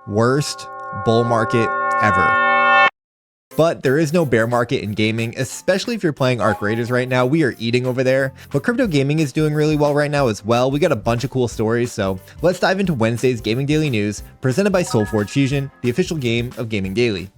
Worst bull market ever. But there is no bear market in gaming, especially if you're playing Arc Raiders right now. We are eating over there, but crypto gaming is doing really well right now as well. We got a bunch of cool stories, so let's dive into Wednesday's Gaming Daily News, presented by Solforge Fusion, the official game of Gaming Daily.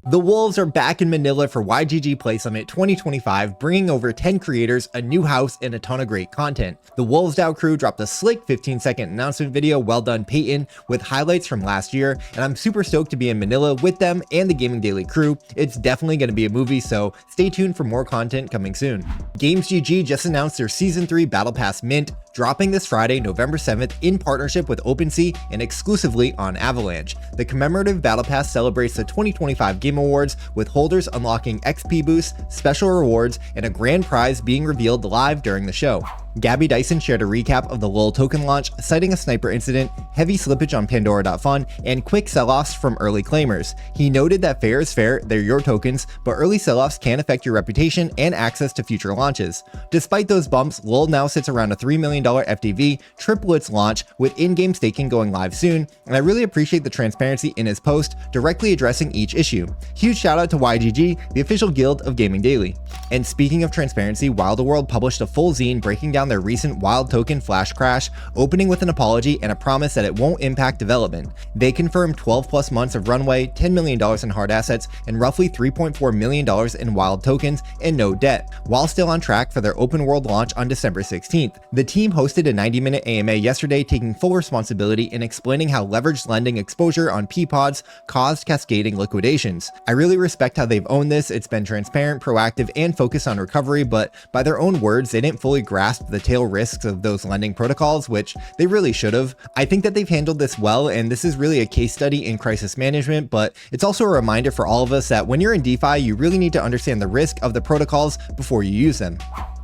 The Wolves are back in Manila for YGG Play Summit 2025, bringing over 10 creators, a new house, and a ton of great content. The Wolves DAO crew dropped a slick 15-second announcement video, well done Peyton, with highlights from last year, and I'm super stoked to be in Manila with them and the Gaming Daily crew. It's definitely going to be a movie, so stay tuned for more content coming soon. Games GG just announced their Season 3 Battle Pass Mint, dropping this Friday, November 7th, in partnership with OpenSea and exclusively on Avalanche. The commemorative Battle Pass celebrates the 2025 Game Awards, with holders unlocking XP boosts, special rewards, and a grand prize being revealed live during the show. Gabby Dizon shared a recap of the LoL token launch, citing a sniper incident, heavy slippage on Pandora.fun, and quick sell-offs from early claimers. He noted that fair is fair, they're your tokens, but early sell-offs can affect your reputation and access to future launches. Despite those bumps, LoL now sits around a $3 million FTV, triple its launch, with in-game staking going live soon, and I really appreciate the transparency in his post, directly addressing each issue. Huge shout out to YGG, the official guild of Gaming Daily. And speaking of transparency, Wild World published a full zine breaking down their recent wild token flash crash, opening with an apology and a promise that it won't impact development. They confirmed 12 plus months of runway, $10 million in hard assets, and roughly $3.4 million in wild tokens and no debt, while still on track for their open world launch on December 16th. The team hosted a 90-minute AMA yesterday, taking full responsibility and explaining how leveraged lending exposure on P-pods caused cascading liquidations. I really respect how they've owned this. It's been transparent, proactive, and focused on recovery, but by their own words, they didn't fully grasp the tail risks of those lending protocols, which they really should have. I think that they've handled this well, and this is really a case study in crisis management, but it's also a reminder for all of us that when you're in DeFi, you really need to understand the risk of the protocols before you use them.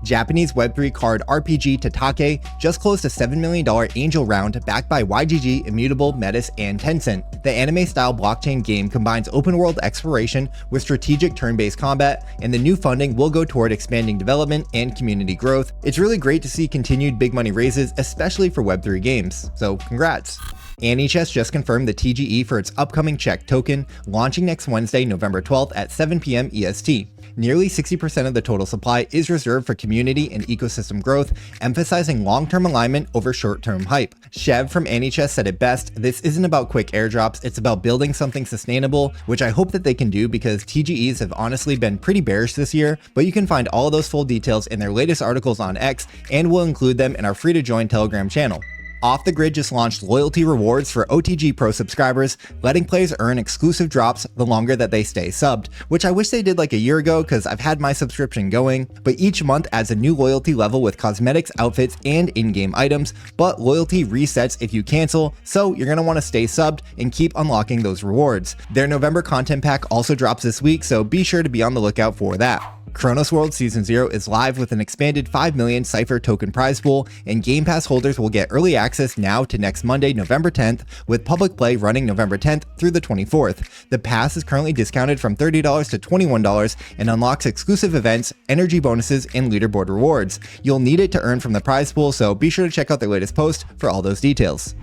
Japanese Web3 card RPG Tatakai just closed a $7 million angel round backed by YGG, Immutable, Metis, and Tencent. The anime-style blockchain game combines open-world exploration with strategic turn-based combat, and the new funding will go toward expanding development and community growth. It's really great to see continued big money raises, especially for Web3 games, so congrats. AnyChess just confirmed the TGE for its upcoming check token, launching next Wednesday, November 12th at 7 p.m. EST. Nearly 60% of the total supply is reserved for community and ecosystem growth, emphasizing long-term alignment over short-term hype. Chev from AnyChess said it best, "This isn't about quick airdrops, it's about building something sustainable," which I hope that they can do because TGEs have honestly been pretty bearish this year, but you can find all of those full details in their latest articles on X, and we'll include them in our free-to-join Telegram channel. Off the Grid just launched loyalty rewards for OTG Pro subscribers, letting players earn exclusive drops the longer that they stay subbed, which I wish they did like a year ago because I've had my subscription going, but each month adds a new loyalty level with cosmetics, outfits, and in-game items, but loyalty resets if you cancel, so you're going to want to stay subbed and keep unlocking those rewards. Their November content pack also drops this week, so be sure to be on the lookout for that. Kronos World Season 0 is live with an expanded 5 million Cypher token prize pool, and Game Pass holders will get early access now to next Monday, November 10th, with public play running November 10th through the 24th. The pass is currently discounted from $30 to $21 and unlocks exclusive events, energy bonuses, and leaderboard rewards. You'll need it to earn from the prize pool, so be sure to check out their latest post for all those details.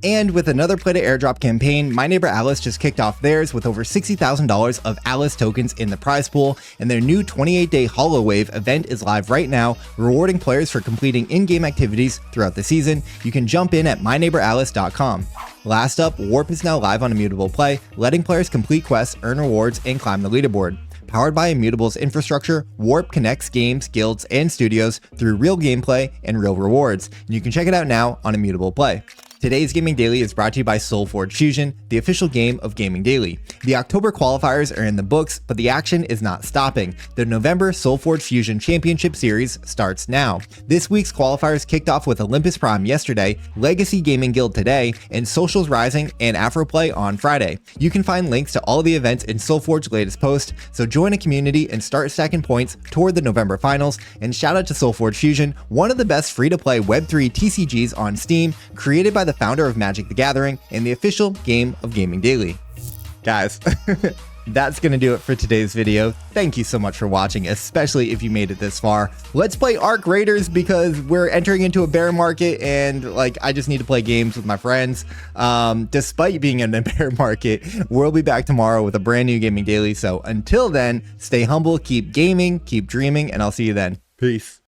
And with another Play to Airdrop campaign, My Neighbor Alice just kicked off theirs with over $60,000 of Alice tokens in the prize pool, and their new 28-day Hollow Wave event is live right now, rewarding players for completing in-game activities throughout the season. You can jump in at myneighboralice.com. Last up, Warp is now live on Immutable Play, letting players complete quests, earn rewards, and climb the leaderboard. Powered by Immutable's infrastructure, Warp connects games, guilds, and studios through real gameplay and real rewards, and you can check it out now on Immutable Play. Today's Gaming Daily is brought to you by Solforge Fusion, the official game of Gaming Daily. The October qualifiers are in the books, but the action is not stopping. The November Solforge Fusion Championship Series starts now. This week's qualifiers kicked off with Olympus Prime yesterday, Legacy Gaming Guild today, and Socials Rising and AfroPlay on Friday. You can find links to all of the events in Solforge's latest post, so join a community and start stacking points toward the November finals, and shout out to Solforge Fusion, one of the best free-to-play Web3 TCGs on Steam, created by the founder of Magic the Gathering and the official game of Gaming Daily. Guys, that's going to do it for today's video. Thank you so much for watching, especially if you made it this far. Let's play Arc Raiders because we're entering into a bear market and like I just need to play games with my friends. Despite being in a bear market, we'll be back tomorrow with a brand new gaming daily. So until then, stay humble, keep gaming, keep dreaming, and I'll see you then. Peace.